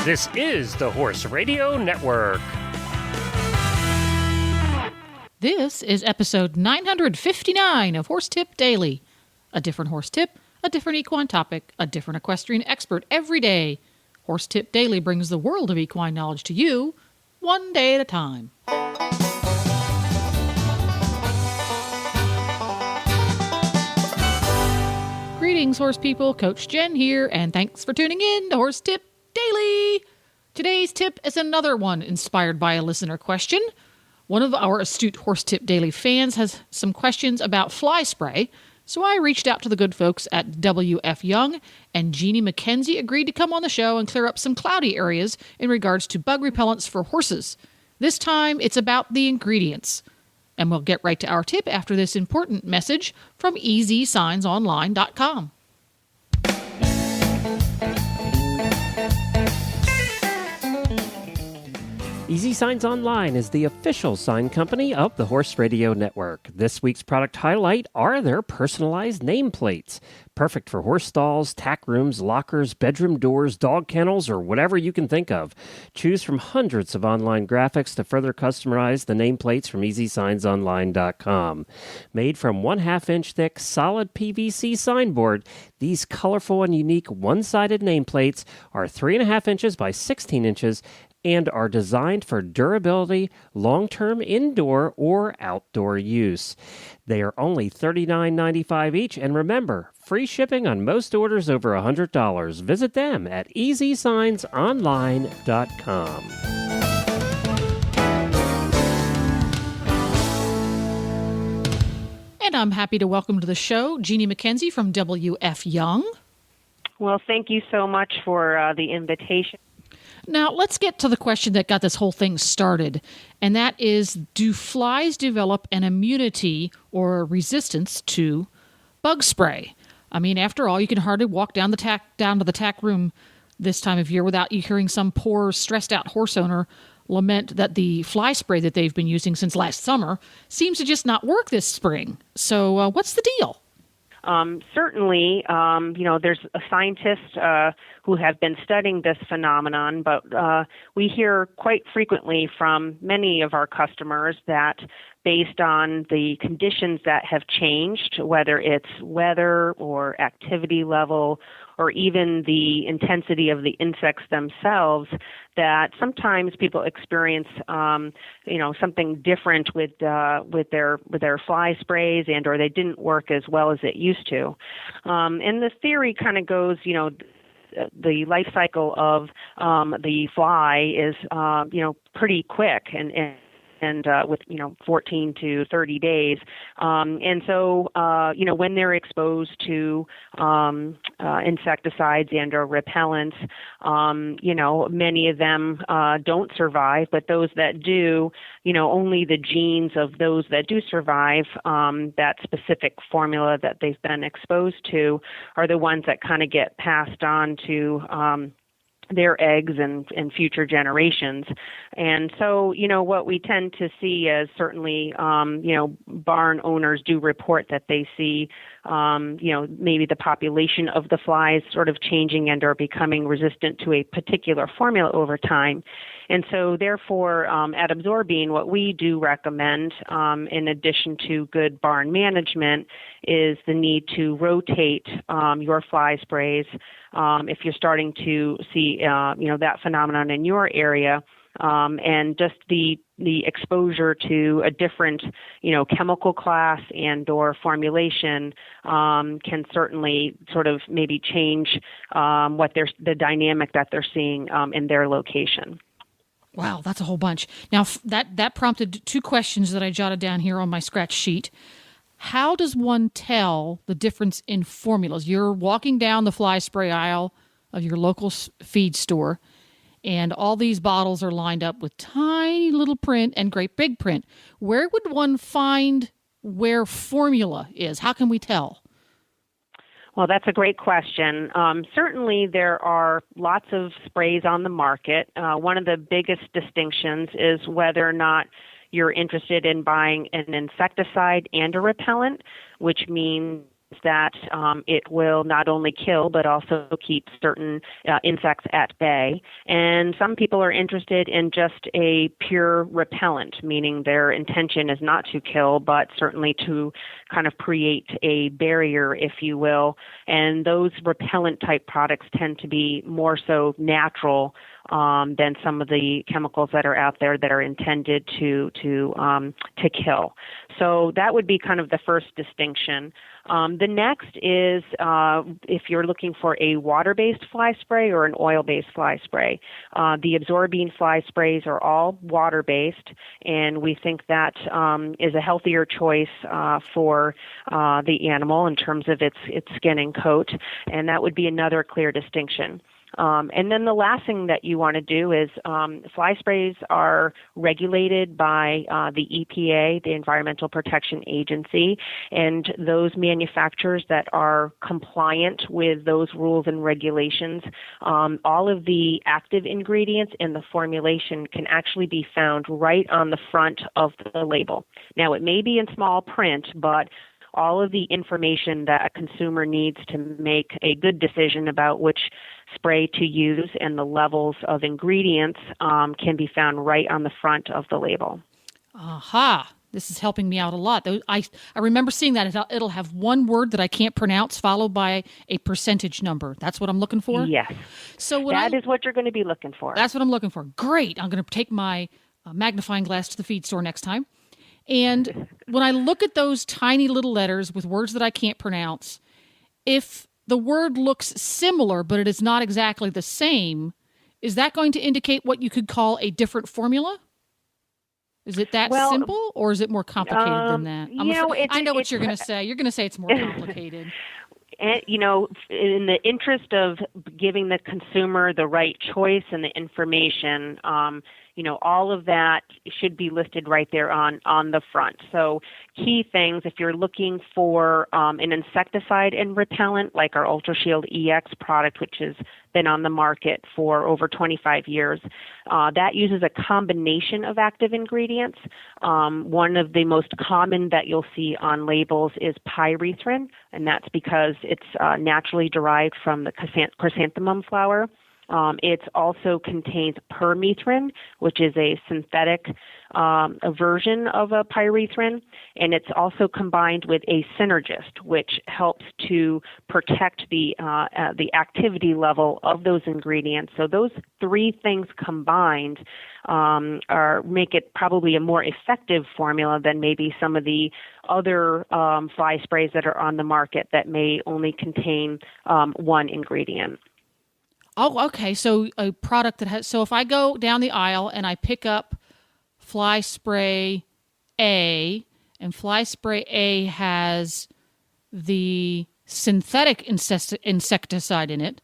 This is the Horse Radio Network. This is episode 959 of Horse Tip Daily. A different horse tip, a different equine topic, a different equestrian expert every day. Horse Tip Daily brings the world of equine knowledge to you, one day at a time. Greetings, horse people. Coach Jen here, and thanks for tuning in to Horse Tip Daily. Today's tip is another one inspired by a listener question. One of our astute Horse Tip Daily fans has some questions about fly spray, so I reached out to the good folks at WF Young, and Jeannie McKenzie agreed to come on the show and clear up some cloudy areas in regards to bug repellents for horses. This time, it's about the ingredients. And we'll get right to our tip after this important message from EZSignsOnline.com. EZ Signs Online is the official sign company of the Horse Radio Network. This week's product highlight are their personalized nameplates. Perfect for horse stalls, tack rooms, lockers, bedroom doors, dog kennels, or whatever you can think of. Choose from hundreds of online graphics to further customize the nameplates from EZSignsOnline.com. Made from 1/2 inch thick solid PVC signboard, these colorful and unique one-sided nameplates are 3.5 inches by 16 inches and are designed for durability, long-term indoor or outdoor use. They are only $39.95 each, and remember, free shipping on most orders over $100. Visit them at EZSignsOnline.com. And I'm happy to welcome to the show Jeannie McKenzie from WF Young. Well, thank you so much for the invitation. Now, let's get to the question that got this whole thing started, and that is, do flies develop an immunity or resistance to bug spray? I mean, after all, you can hardly walk down to the tack room this time of year without you hearing some poor, stressed-out horse owner lament that the fly spray that they've been using since last summer seems to just not work this spring. So what's the deal? Certainly, there's a scientist who have been studying this phenomenon, but we hear quite frequently from many of our customers that based on the conditions that have changed, whether it's weather or activity level or even the intensity of the insects themselves, that sometimes people experience, something different with their fly sprays, and or they didn't work as well as it used to. And the theory kind of goes, the life cycle of the fly is, pretty quick and with 14 to 30 days, and so when they're exposed to insecticides and or repellents, many of them don't survive, but those that do, only the genes of those that do survive that specific formula that they've been exposed to are the ones that kind of get passed on to their eggs and future generations. And so, what we tend to see is certainly, barn owners do report that they see, maybe the population of the flies sort of changing and are becoming resistant to a particular formula over time. And so, therefore, at Absorbine, what we do recommend, in addition to good barn management, is the need to rotate your fly sprays if you're starting to see, that phenomenon in your area, and just the exposure to a different, chemical class and or formulation can certainly sort of maybe change the dynamic that they're seeing in their location. Wow, that's a whole bunch. Now, that prompted two questions that I jotted down here on my scratch sheet. How does one tell the difference in formulas? You're walking down the fly spray aisle of your local feed store, and all these bottles are lined up with tiny little print and great big print. Where would one find where formula is? How can we tell? Well, that's a great question. Certainly, there are lots of sprays on the market. One of the biggest distinctions is whether or not you're interested in buying an insecticide and a repellent, which means that it will not only kill but also keep certain insects at bay. And some people are interested in just a pure repellent, meaning their intention is not to kill but certainly to kind of create a barrier, if you will. And those repellent type products tend to be more so natural than some of the chemicals that are out there that are intended to kill. So that would be kind of the first distinction. The next is if you're looking for a water-based fly spray or an oil-based fly spray. The absorbing fly sprays are all water-based, and we think that is a healthier choice for the animal in terms of its skin and coat, and that would be another clear distinction. And then the last thing that you want to do is fly sprays are regulated by the EPA, the Environmental Protection Agency, and those manufacturers that are compliant with those rules and regulations, all of the active ingredients in the formulation can actually be found right on the front of the label. Now, it may be in small print, but all of the information that a consumer needs to make a good decision about which spray to use and the levels of ingredients can be found right on the front of the label. Aha. This is helping me out a lot. I remember seeing that. It'll have one word that I can't pronounce followed by a percentage number. That's what I'm looking for? Yes. So that is what you're going to be looking for. That's what I'm looking for. Great. I'm going to take my magnifying glass to the feed store next time. And when I look at those tiny little letters with words that I can't pronounce, if the word looks similar but it is not exactly the same, is that going to indicate what you could call a different formula? Is it that simple, or is it more complicated than that? I know what you're going to say. You're going to say it's more complicated. And, in the interest of giving the consumer the right choice and the information, all of that should be listed right there on the front. So key things, if you're looking for an insecticide and repellent like our UltraShield EX product, which has been on the market for over 25 years, that uses a combination of active ingredients. One of the most common that you'll see on labels is pyrethrin, and that's because it's naturally derived from the chrysanthemum flower. It also contains permethrin, which is a synthetic version of a pyrethrin, and it's also combined with a synergist, which helps to protect the activity level of those ingredients. So those three things combined make it probably a more effective formula than maybe some of the other fly sprays that are on the market that may only contain one ingredient. Oh, okay. So a product that has, so if I go down the aisle and I pick up fly spray A, and fly spray A has the synthetic insecticide in it,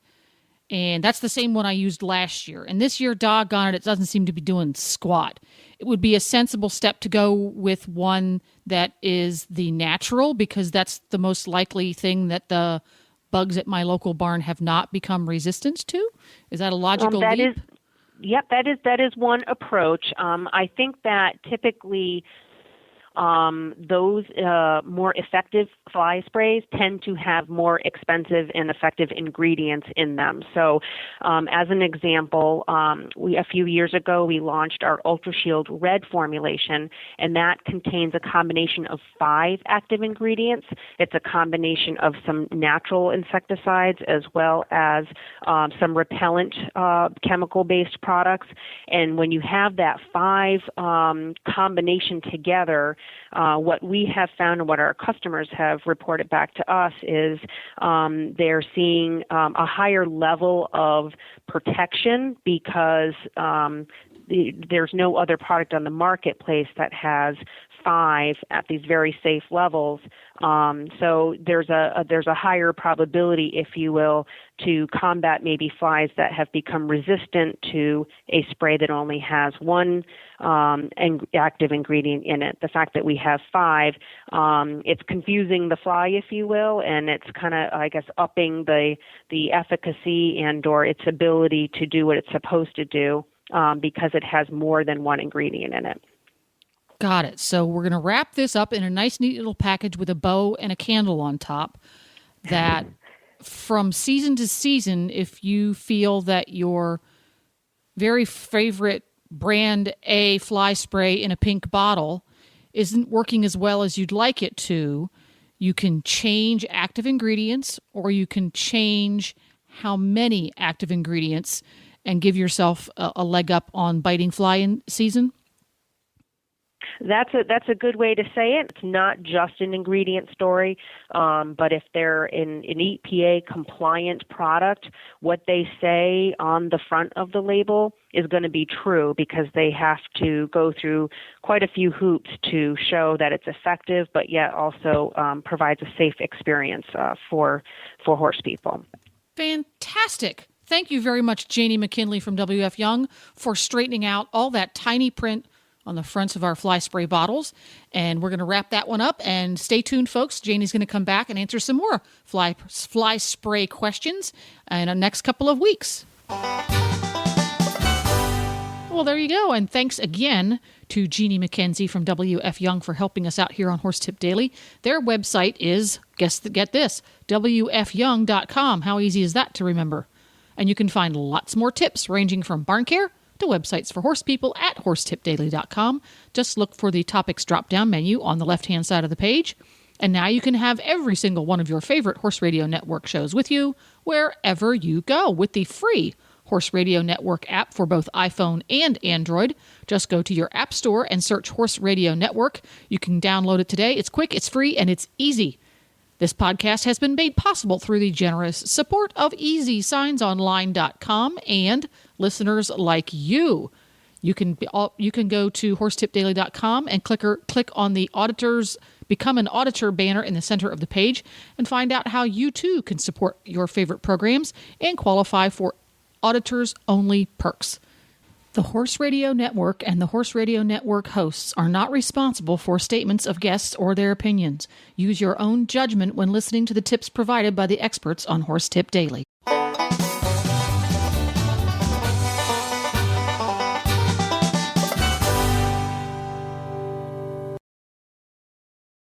and that's the same one I used last year. And this year, doggone it doesn't seem to be doing squat. It would be a sensible step to go with one that is the natural, because that's the most likely thing that the bugs at my local barn have not become resistant to? Is that a logical leap? That is one approach. I think that typically those more effective fly sprays tend to have more expensive and effective ingredients in them. So as an example, a few years ago we launched our UltraShield Red formulation, and that contains a combination of 5 active ingredients. It's a combination of some natural insecticides as well as some repellent chemical-based products. And when you have that 5 combination together, what we have found and what our customers have reported back to us is they're seeing a higher level of protection because there's no other product on the marketplace that has 5 at these very safe levels. So there's a higher probability, if you will, to combat maybe flies that have become resistant to a spray that only has one active ingredient in it. The fact that we have 5, it's confusing the fly, if you will, and it's kind of, I guess, upping the efficacy and/or its ability to do what it's supposed to do because it has more than one ingredient in it. Got it. So we're going to wrap this up in a nice, neat little package with a bow and a candle on top that from season to season, if you feel that your very favorite brand A fly spray in a pink bottle isn't working as well as you'd like it to, you can change active ingredients, or you can change how many active ingredients and give yourself a leg up on biting fly in season. That's a good way to say it. It's not just an ingredient story, but if they're an EPA compliant product, what they say on the front of the label is going to be true, because they have to go through quite a few hoops to show that it's effective, but yet also provides a safe experience for horse people. Fantastic. Thank you very much, Janie McKinley from WF Young, for straightening out all that tiny print on the fronts of our fly spray bottles. And we're going to wrap that one up. And stay tuned, folks. Janie's going to come back and answer some more fly spray questions in the next couple of weeks. Well, there you go. And thanks again to Jeannie McKenzie from WF Young for helping us out here on Horse Tip Daily. Their website is, get this, wfyoung.com. How easy is that to remember? And you can find lots more tips ranging from barn care to websites for horse people at horsetipdaily.com. Just look for the topics drop-down menu on the left-hand side of the page. And now you can have every single one of your favorite Horse Radio Network shows with you wherever you go with the free Horse Radio Network app for both iPhone and Android. Just go to your app store and search Horse Radio Network. You can download it today. It's quick, it's free, and it's easy. This podcast has been made possible through the generous support of EZSignsOnline.com and listeners like you. You can go to horsetipdaily.com and click on the auditors Become an Auditor banner in the center of the page and find out how you too can support your favorite programs and qualify for auditors only perks. The Horse Radio Network and the Horse Radio Network hosts are not responsible for statements of guests or their opinions. Use your own judgment when listening to the tips provided by the experts on Horse Tip Daily.